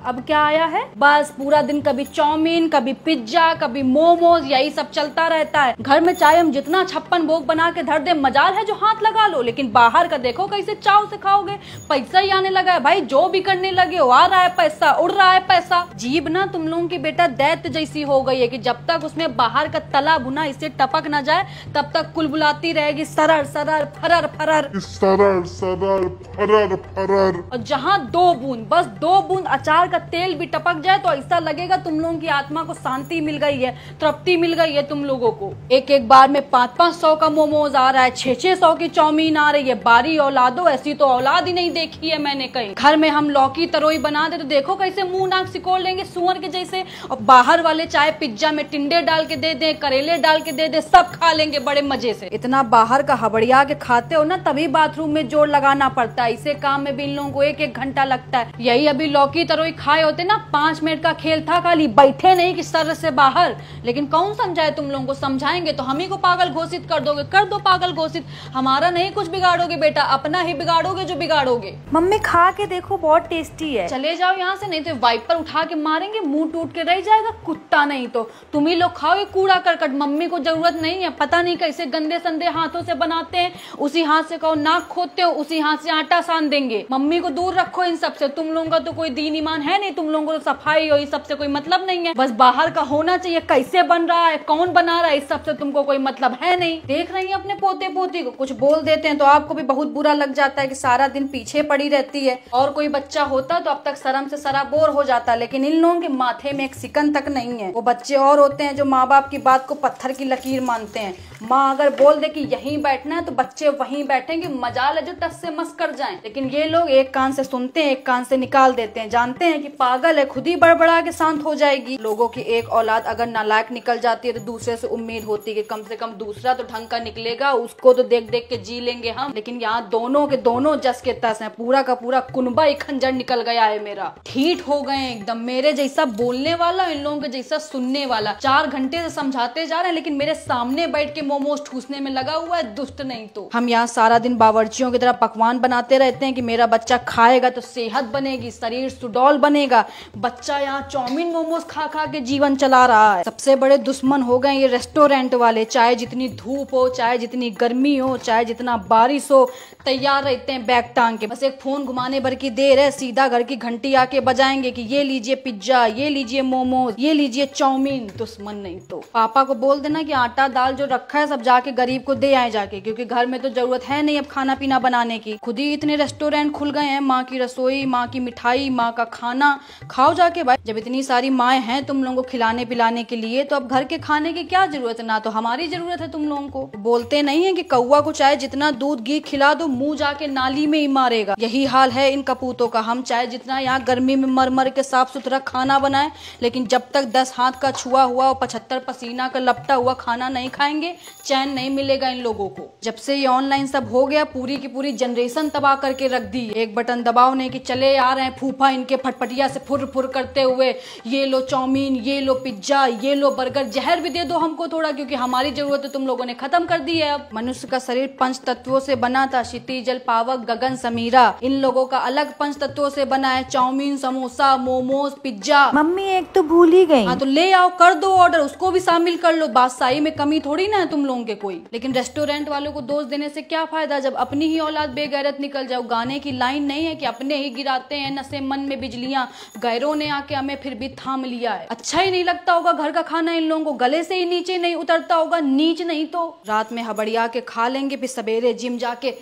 अब क्या आया है, बस पूरा दिन कभी चाउमीन, कभी पिज्जा, कभी मोमोज, यही सब चलता रहता है। घर में चाहे हम जितना 56 भोग बना के धर दे, मजाल है जो हाथ लगा लो, लेकिन बाहर का देखो कैसे चाव से खाओगे। पैसा ही आने लगा है भाई, जो भी करने लगे हो, आ रहा है पैसा, उड़ रहा है पैसा। जीभ ना तुम लोगों की बेटा दैत्य जैसी हो गई है कि जब तक उसमें बाहर का तला भुना इससे टपक ना जाए तब तक कुलबुलाती रहेगी सरर सरर फरर फरर सरर सरर फरर फरर। और जहाँ 2 बूंद, बस 2 बूंद अचार का तेल भी टपक जाए तो ऐसा लगेगा तुम लोगों की आत्मा को शांति मिल गई है, तृप्ति मिल गई है तुम लोगों को। एक एक बार में 500-500 का मोमोज आ रहा है, 600-600 की चाउमीन आ रही है। बारी औलादो, ऐसी तो औलाद ही नहीं देखी है मैंने कहीं। घर में हम लौकी तरोई बना दे तो देखो कैसे मुंह नाक सिकोड़ लेंगे सुअर के जैसे। और बाहर वाले चाहे पिज्जा में टिंडे डाल के दे दे, करेले डाल के दे दे, सब खा लेंगे बड़े मजे से। इतना बाहर का हबड़िया के खाते हो ना, तभी बाथरूम में जोड़ लगाना पड़ता है। इसे काम में भी इन लोगों को 1-1 घंटा लगता है। यही अभी लौकी तरोई खाए होते ना, 5 मिनट का खेल था खाली, बैठे नहीं कि सर से बाहर। लेकिन कौन समझाए तुम लोगों को, समझाएंगे तो हम ही को पागल घोषित कर दोगे। कर दो पागल घोषित, हमारा नहीं कुछ बिगाड़ोगे बेटा, अपना ही बिगाड़ोगे जो बिगाड़ोगे। मम्मी खा के देखो, बहुत टेस्टी है। चले जाओ यहाँ से, नहीं तो वाइपर उठा के मारेंगे, मुंह टूट के रह जाएगा कुत्ता। नहीं तो तुम ही लोग खाओ ये कूड़ा करकट, मम्मी को जरूरत नहीं है। पता नहीं कैसे गंदे संदे हाथों से बनाते हैं, उसी हाथ से कहो नाक खोदते हो, उसी हाथ से आटा सान देंगे। मम्मी को दूर रखो इन सब से। तुम लोगों का तो कोई दीन ईमान है नहीं, तुम लोगों को तो सफाई हो, इस सबसे कोई मतलब नहीं है। बस बाहर का होना चाहिए, कैसे बन रहा है, कौन बना रहा है, इस सबसे तुमको कोई मतलब है नहीं। देख रही है अपने पोते पोती को, कुछ बोल देते हैं तो आपको भी बहुत बुरा लग जाता है कि सारा दिन पीछे पड़ी रहती है। और कोई बच्चा होता तो अब तक शर्म से सराबोर हो जाता, लेकिन इन लोगों के माथे में एक सिकन तक नहीं है। वो बच्चे और होते हैं जो माँ बाप की बात को पत्थर की लकीर मानते हैं। माँ अगर बोल दे कि यहीं बैठना है तो बच्चे वहीं बैठेंगे, मजाल है जो टस से मस कर जाएं। लेकिन ये लोग एक कान से सुनते हैं, एक कान से निकाल देते हैं। जानते हैं कि पागल है, खुद ही बड़बड़ा के शांत हो जाएगी। लोगों की एक औलाद अगर नालायक निकल जाती है तो दूसरे से उम्मीद होती है कि कम से कम दूसरा तो ढंग का निकलेगा, उसको तो देख देख के जी लेंगे हम। लेकिन यहाँ दोनों के दोनों जस के तस हैं, पूरा का पूरा कुनबा ही खंजर निकल गया है मेरा। ठीठ हो गए एकदम, मेरे जैसा बोलने वाला, इन लोगों के जैसा सुनने वाला। 4 घंटे से समझाते जा रहे हैं लेकिन मेरे सामने बैठ के मोमोज ठूसने में लगा हुआ है, दुष्ट नहीं तो। हम यहाँ सारा दिन बावर्चियों की तरह पकवान बनाते रहते हैं कि मेरा बच्चा खाएगा तो सेहत बनेगी, शरीर सुडौल बनेगा। बच्चा यहाँ चाउमीन मोमोज खा खा के जीवन चला रहा है। सबसे बड़े दुश्मन हो गए ये रेस्टोरेंट वाले। चाहे जितनी धूप हो, चाहे जितनी गर्मी हो, चाहे जितना बारिश हो, तैयार रहते हैं बैग टांग के। बस एक फोन घुमाने भर की देर है, सीधा घर की घंटी आके बजाएंगे कि ये लीजिए पिज्जा, ये लीजिए मोमोज, ये लीजिए चाउमीन। दुश्मन नहीं तो। पापा को बोल देना कि आटा दाल जो रखा है सब जाके गरीब को दे आए जाके, क्योंकि घर में तो जरूरत है नहीं अब खाना पीना बनाने की। खुद ही इतने रेस्टोरेंट खुल गए हैं, माँ की रसोई, माँ की मिठाई, माँ का खाना खाओ जाके भाई। जब इतनी सारी माएँ हैं तुम लोगों को खिलाने पिलाने के लिए, तो अब घर के खाने की क्या जरूरत है, ना तो हमारी जरूरत है तुम लोगों को। बोलते नहीं है कि कौवा को चाहे जितना दूध घी खिला दो, मुंह जाके नाली में ही मारेगा। यही हाल है इन कपूतों का। हम चाहे जितना यहाँ गर्मी में मर मर के साफ सुथरा खाना बनाए, लेकिन जब तक 10 हाथ का छुआ हुआ और 75 पसीना का लपटा हुआ खाना नहीं खाएंगे, चैन नहीं मिलेगा इन लोगों को। जब से ये ऑनलाइन सब हो गया, पूरी की पूरी जनरेशन तबाह करके रख दी। एक बटन दबाओ नहीं कि चले आ रहे हैं फूफा इनके फटफटिया से फुर फुर करते हुए, ये लो चाउमीन, ये लो पिज्जा, ये लो बर्गर। जहर भी दे दो हमको थोड़ा, क्योंकि हमारी जरूरत तुम लोगों ने खत्म कर दी है। अब मनुष्य का शरीर 5 तत्वों से बना था, क्षिति जल पावक गगन समीरा। इन लोगों का अलग 5 तत्वों से बना है, chowmein, samosa, momos, pizza. Mummy एक तो भूल ही गई। हाँ तो ले आओ, कर दो ऑर्डर, उसको भी शामिल कर लो। बादशाही में कमी थोड़ी ना है तुम लोगों के कोई। लेकिन रेस्टोरेंट वालों को दोष देने से क्या फायदा जब अपनी ही औलाद बेगैरत निकल जाओ। गाने की लाइन नहीं है कि अपने ही गिराते हैं नशे मन में बिजलियां, गैरों ने आके हमें फिर भी थाम लिया है। अच्छा ही नहीं लगता होगा घर का खाना, इन लोगों को गले से ही नीचे नहीं उतरता होगा, नीच नहीं तो। रात में हबड़िया के खा लेंगे, फिर सवेरे जिम जाके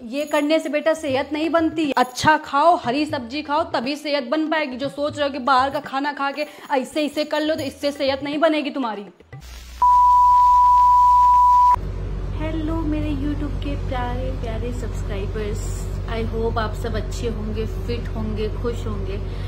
ये करने से बेटा सेहत नहीं बनती। अच्छा खाओ, हरी सब्जी खाओ, तभी सेहत बन पाएगी। जो सोच रहे हो कि बाहर का खाना खा के ऐसे इसे कर लो, तो इससे सेहत नहीं बनेगी तुम्हारी। हेलो मेरे YouTube के प्यारे प्यारे सब्सक्राइबर्स, आई होप आप सब अच्छे होंगे, फिट होंगे, खुश होंगे।